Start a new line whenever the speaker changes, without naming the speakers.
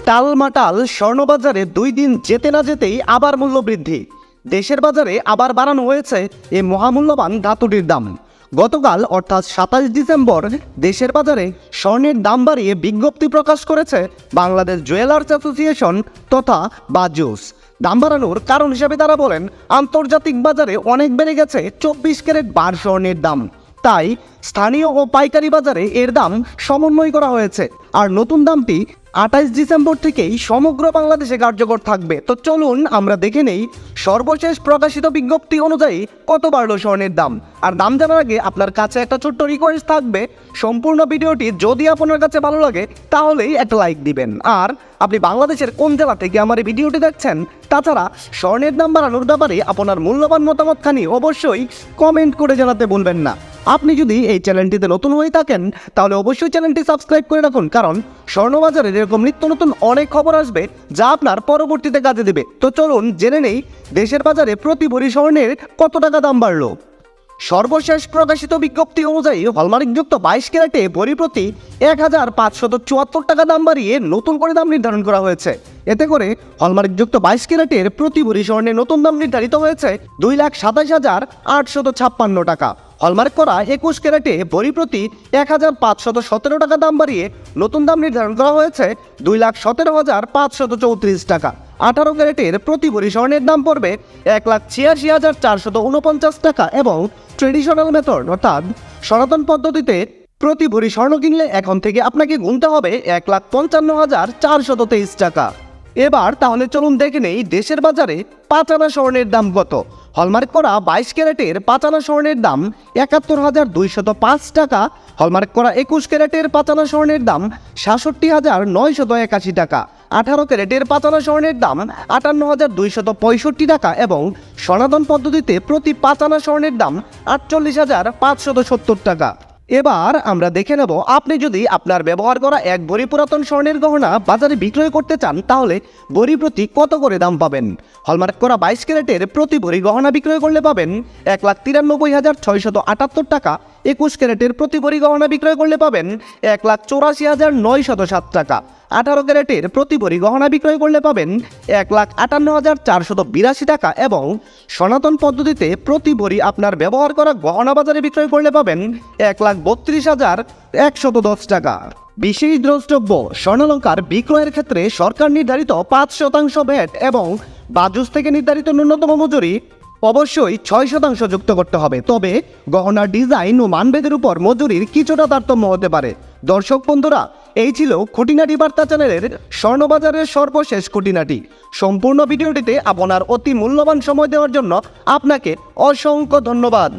টালমাটাল স্বর্ণবাজারে 2 দিন যেতে না যেতেই আবার মূল্য বৃদ্ধি। দেশের বাজারে আবার বাড়ানো হয়েছে এই মহামূল্যবান ধাতুটির দাম। গতকাল অর্থাৎ 27 ডিসেম্বর দেশের বাজারে স্বর্ণের দাম বাড়িয়ে বিজ্ঞপ্তি প্রকাশ করেছে বাংলাদেশ জুয়েলার্স অ্যাসোসিয়েশন তথা বাজুস। দাম বাড়ানোর কারণ হিসেবে তারা বলেন, আন্তর্জাতিক বাজারে অনেক বেড়ে গেছে 24 ক্যারেট বার স্বর্ণের দাম, তাই স্থানীয় ও পাইকারি বাজারে এর দাম সমন্বয় করা হয়েছে। আর নতুন দামটি 28 ডিসেম্বর থেকেই সমগ্র বাংলাদেশে কার্যকর থাকবে। তো চলুন আমরা দেখে নেই সর্বশেষ প্রকাশিত বিজ্ঞপ্তি অনুযায়ী কত বাড়লো স্বর্ণের দাম। আর দাম জানার আগে আপনার কাছে একটা ছোট্ট রিকোয়েস্ট থাকবে, সম্পূর্ণ ভিডিওটি যদি আপনার কাছে ভালো লাগে তাহলেই একটা লাইক দিবেন। আর আপনি বাংলাদেশের কোন জেলা থেকে আমার এই ভিডিওটি দেখছেন, তাছাড়া স্বর্ণের দাম বাড়ানোর ব্যাপারে আপনার মূল্যবান মতামতখানি অবশ্যই কমেন্ট করে জানাতে ভুলবেন না। আপনি যদি এই চ্যানেলটিতে নতুন হয়ে থাকেন তাহলে অবশ্যই চ্যানেলটি সাবস্ক্রাইব করে রাখুন, কারণ স্বর্ণবাজারের এরকম নিত্য নতুন অনেক খবর আসবে যা আপনার পরবর্তীতে কাজে দেবে। তো চলুন জেনে নেই দেশের বাজারে প্রতি ভরি স্বর্ণের কত টাকা দাম বাড়লো। সর্বশেষ প্রকাশিত বিজ্ঞপ্তি অনুযায়ী হলমার্কযুক্ত 22 ক্যারেটে ভরি প্রতি 1574 টাকা দাম বাড়িয়ে নতুন করে দাম নির্ধারণ করা হয়েছে। এতে করে হলমার্কযুক্ত 22 ক্যারেটের প্রতি ভরি স্বর্ণের নতুন দাম নির্ধারিত হয়েছে 2,27,856 টাকা। হলমার্ক করা 21 ক্যারেটে ভরি প্রতি 1517 টাকা দাম বাড়িয়ে নতুন দাম নির্ধারণ করা হয়েছে 2,17,534 টাকা। 18 ক্যারেটের প্রতি ভরি স্বর্ণের দাম পড়বে 1,86,449 টাকা এবং ট্রেডিশনাল মেথড অর্থাৎ সনাতন পদ্ধতিতে প্রতি ভরি স্বর্ণ কিনলে এখন থেকে আপনাকে গুনতে হবে 1,55,423 টাকা। এবার তাহলে চলুন দেখে নেই দেশের বাজারে 5 আনা স্বর্ণের দাম কত। হলমার্ক করা 22 ক্যারেটের 5 আনা স্বর্ণের দাম 71,205 টাকা। হলমার্ক করা 21 ক্যারেটের 5 আনা স্বর্ণের দাম 66,981 টাকা। 18 ক্যারেটের 5 আনা স্বর্ণের দাম 58,265 টাকা এবং সনাতন পদ্ধতিতে প্রতি 5 আনা স্বর্ণের দাম 48,570 টাকা। এবার আমরা দেখে নেব, আপনি যদি আপনার ব্যবহার করা এক ভরি পুরাতন স্বর্ণের গহনা বাজারে বিক্রয় করতে চান তাহলে ভরি প্রতি কত করে দাম পাবেন। হলমার্ক করা 22 ক্যারেটের প্রতি ভরি গহনা বিক্রয় করলে পাবেন 1,93,678 টাকা। 21 ক্যারেটের প্রতি ভরি গহনা বিক্রয় করলে পাবেন 1,84,907 টাকা। 18 ক্যারেটের প্রতি ভরি গহনা বিক্রয় করলে পাবেন 1,58,482 টাকা এবং সনাতন পদ্ধতিতে প্রতি ভরি আপনার ব্যবহার করা গহনা বাজারে বিক্রয় করলে পাবেন 1,32,110 টাকা। বিশেষ দ্রষ্টব্য, স্বর্ণালঙ্কার বিক্রয়ের ক্ষেত্রে সরকার নির্ধারিত 5% ভ্যাট এবং বাজুস থেকে নির্ধারিত ন্যূনতম মজুরি অবশ্যই 6% যুক্ত করতে হবে। তবে গহনার ডিজাইন ও মানভেদের উপর মজুরির কিছুটা তারতম্য হতে পারে। দর্শক বন্ধুরা, এই ছিল খুঁটিনাটি বার্তা চ্যানেলের স্বর্ণবাজারের সর্বশেষ খুঁটিনাটি। সম্পূর্ণ ভিডিওটিতে আপনার অতি মূল্যবান সময় দেওয়ার জন্য আপনাকে অসংখ্য ধন্যবাদ।